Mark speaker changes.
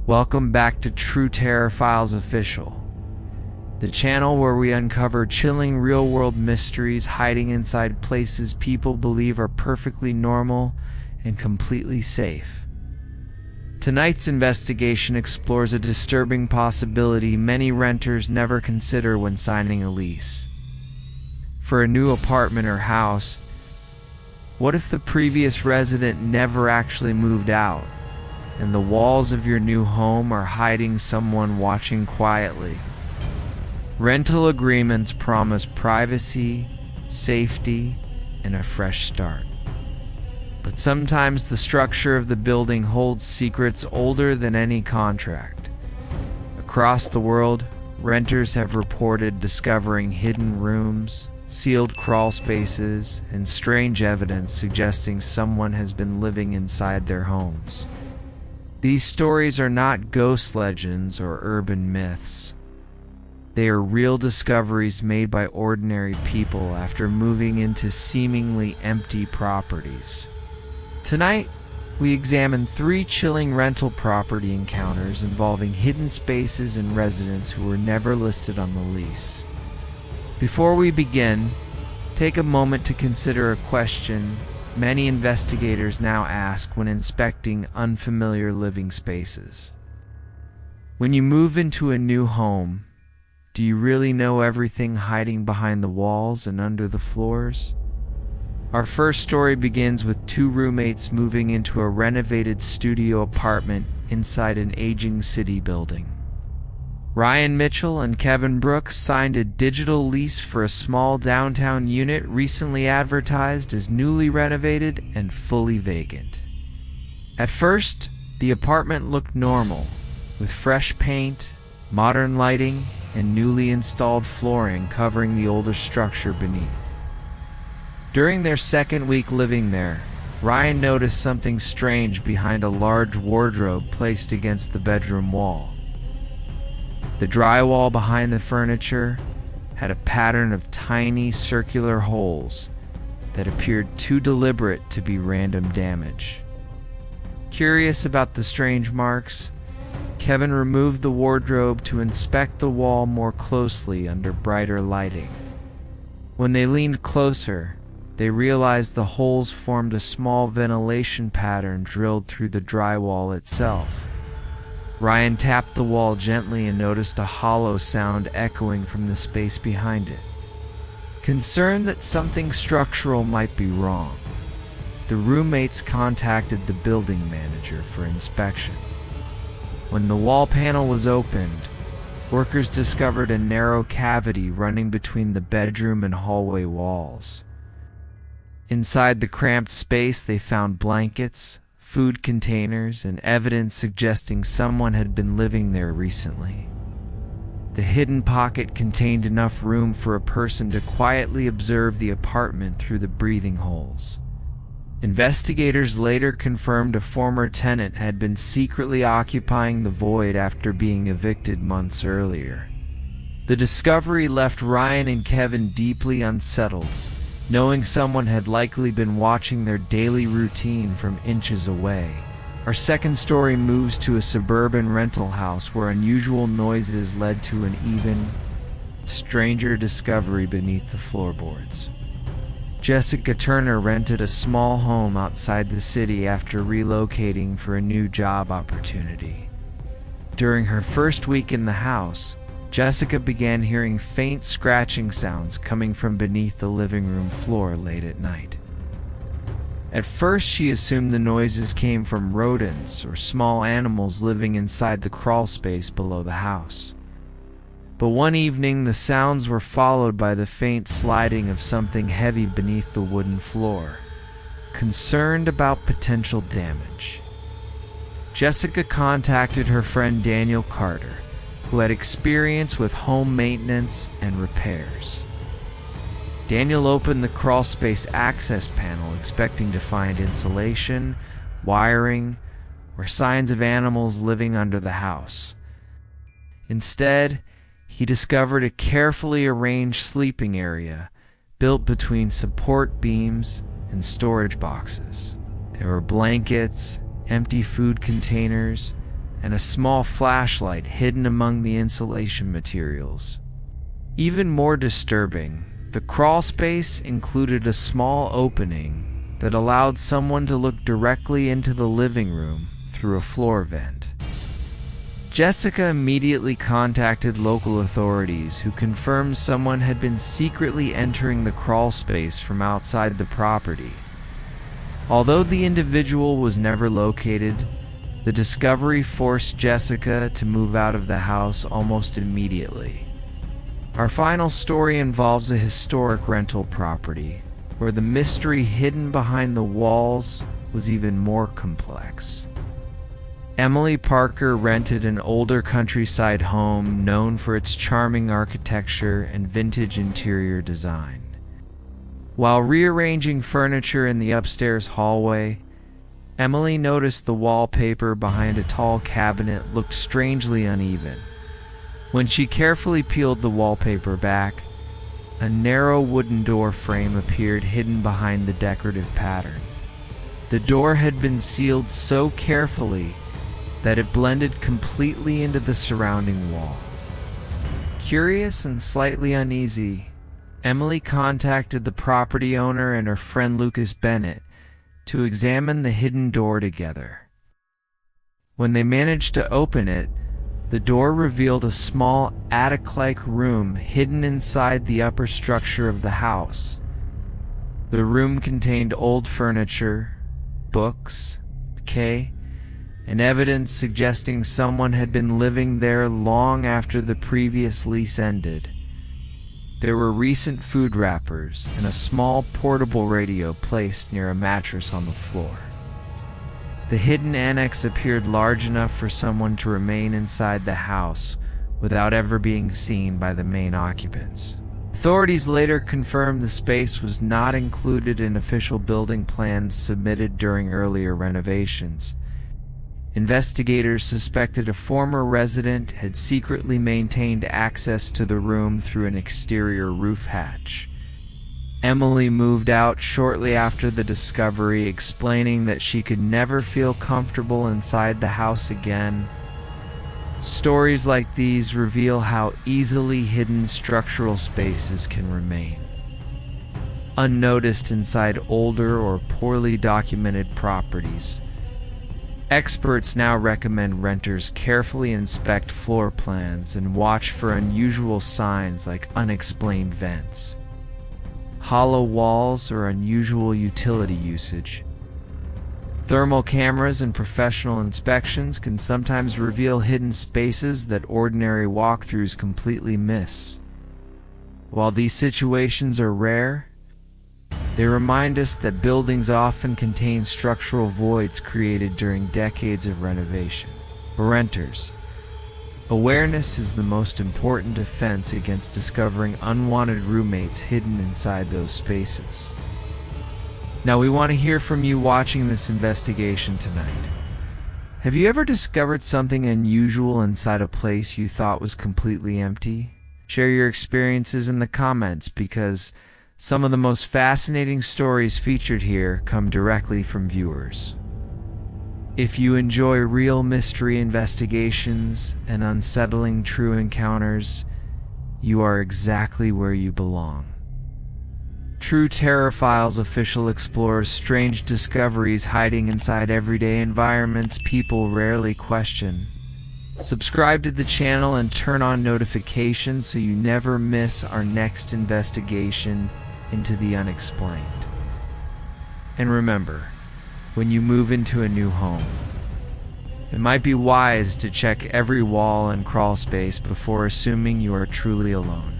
Speaker 1: Welcome back to True Terror Files Official, the channel where we uncover chilling real-world mysteries hiding inside places people believe are perfectly normal and completely safe. Tonight's investigation explores a disturbing possibility many renters never consider when signing a lease. For a new apartment or house, what if the previous resident never actually moved out, and the walls of your new home are hiding someone watching quietly? Rental agreements promise privacy, safety, and a fresh start. But sometimes the structure of the building holds secrets older than any contract. Across the world, renters have reported discovering hidden rooms, sealed crawl spaces, and strange evidence suggesting someone has been living inside their homes. These stories are not ghost legends or urban myths. They are real discoveries made by ordinary people after moving into seemingly empty properties. Tonight, we examine 3 chilling rental property encounters involving hidden spaces and residents who were never listed on the lease. Before we begin, take a moment to consider a question many investigators now ask when inspecting unfamiliar living spaces. When you move into a new home, do you really know everything hiding behind the walls and under the floors? Our first story begins with 2 roommates moving into a renovated studio apartment inside an aging city building. Ryan Mitchell and Kevin Brooks signed a digital lease for a small downtown unit recently advertised as newly renovated and fully vacant. At first, the apartment looked normal, with fresh paint, modern lighting, and newly installed flooring covering the older structure beneath. During their second week living there, Ryan noticed something strange behind a large wardrobe placed against the bedroom wall. The drywall behind the furniture had a pattern of tiny circular holes that appeared too deliberate to be random damage. Curious about the strange marks, Kevin removed the wardrobe to inspect the wall more closely under brighter lighting. When they leaned closer, they realized the holes formed a small ventilation pattern drilled through the drywall itself. Ryan tapped the wall gently and noticed a hollow sound echoing from the space behind it. Concerned that something structural might be wrong, the roommates contacted the building manager for inspection. When the wall panel was opened, workers discovered a narrow cavity running between the bedroom and hallway walls. Inside the cramped space, they found blankets, food containers, and evidence suggesting someone had been living there recently. The hidden pocket contained enough room for a person to quietly observe the apartment through the breathing holes. Investigators later confirmed a former tenant had been secretly occupying the void after being evicted months earlier. The discovery left Ryan and Kevin deeply unsettled, knowing someone had likely been watching their daily routine from inches away. Our second story moves to a suburban rental house where unusual noises led to an even stranger discovery beneath the floorboards. Jessica Turner rented a small home outside the city after relocating for a new job opportunity. During her first week in the house, Jessica began hearing faint scratching sounds coming from beneath the living room floor late at night. At first, she assumed the noises came from rodents or small animals living inside the crawl space below the house. But one evening, the sounds were followed by the faint sliding of something heavy beneath the wooden floor. Concerned about potential damage, Jessica contacted her friend Daniel Carter, who had experience with home maintenance and repairs. Daniel opened the crawlspace access panel expecting to find insulation, wiring, or signs of animals living under the house. Instead, he discovered a carefully arranged sleeping area built between support beams and storage boxes. There were blankets, empty food containers, and a small flashlight hidden among the insulation materials. Even more disturbing, the crawl space included a small opening that allowed someone to look directly into the living room through a floor vent. Jessica immediately contacted local authorities, who confirmed someone had been secretly entering the crawl space from outside the property. Although the individual was never located, the discovery forced Jessica to move out of the house almost immediately. Our final story involves a historic rental property, where the mystery hidden behind the walls was even more complex. Emily Parker rented an older countryside home known for its charming architecture and vintage interior design. While rearranging furniture in the upstairs hallway, Emily noticed the wallpaper behind a tall cabinet looked strangely uneven. When she carefully peeled the wallpaper back, a narrow wooden door frame appeared hidden behind the decorative pattern. The door had been sealed so carefully that it blended completely into the surrounding wall. Curious and slightly uneasy, Emily contacted the property owner and her friend Lucas Bennett to examine the hidden door together. When they managed to open it, the door revealed a small attic-like room hidden inside the upper structure of the house. The room contained old furniture, books, and evidence suggesting someone had been living there long after the previous lease ended. There were recent food wrappers and a small portable radio placed near a mattress on the floor. The hidden annex appeared large enough for someone to remain inside the house without ever being seen by the main occupants. Authorities later confirmed the space was not included in official building plans submitted during earlier renovations. Investigators suspected a former resident had secretly maintained access to the room through an exterior roof hatch. Emily moved out shortly after the discovery, explaining that she could never feel comfortable inside the house again. Stories like these reveal how easily hidden structural spaces can remain unnoticed inside older or poorly documented properties. Experts now recommend renters carefully inspect floor plans and watch for unusual signs like unexplained vents, hollow walls, or unusual utility usage. Thermal cameras and professional inspections can sometimes reveal hidden spaces that ordinary walkthroughs completely miss. While these situations are rare, they remind us that buildings often contain structural voids created during decades of renovation. For renters, awareness is the most important defense against discovering unwanted roommates hidden inside those spaces. Now, we want to hear from you watching this investigation tonight. Have you ever discovered something unusual inside a place you thought was completely empty? Share your experiences in the comments, because some of the most fascinating stories featured here come directly from viewers. If you enjoy real mystery investigations and unsettling true encounters, you are exactly where you belong. True Terror Files Official explores strange discoveries hiding inside everyday environments people rarely question. Subscribe to the channel and turn on notifications so you never miss our next investigation into the unexplained. And remember, when you move into a new home, it might be wise to check every wall and crawl space before assuming you are truly alone.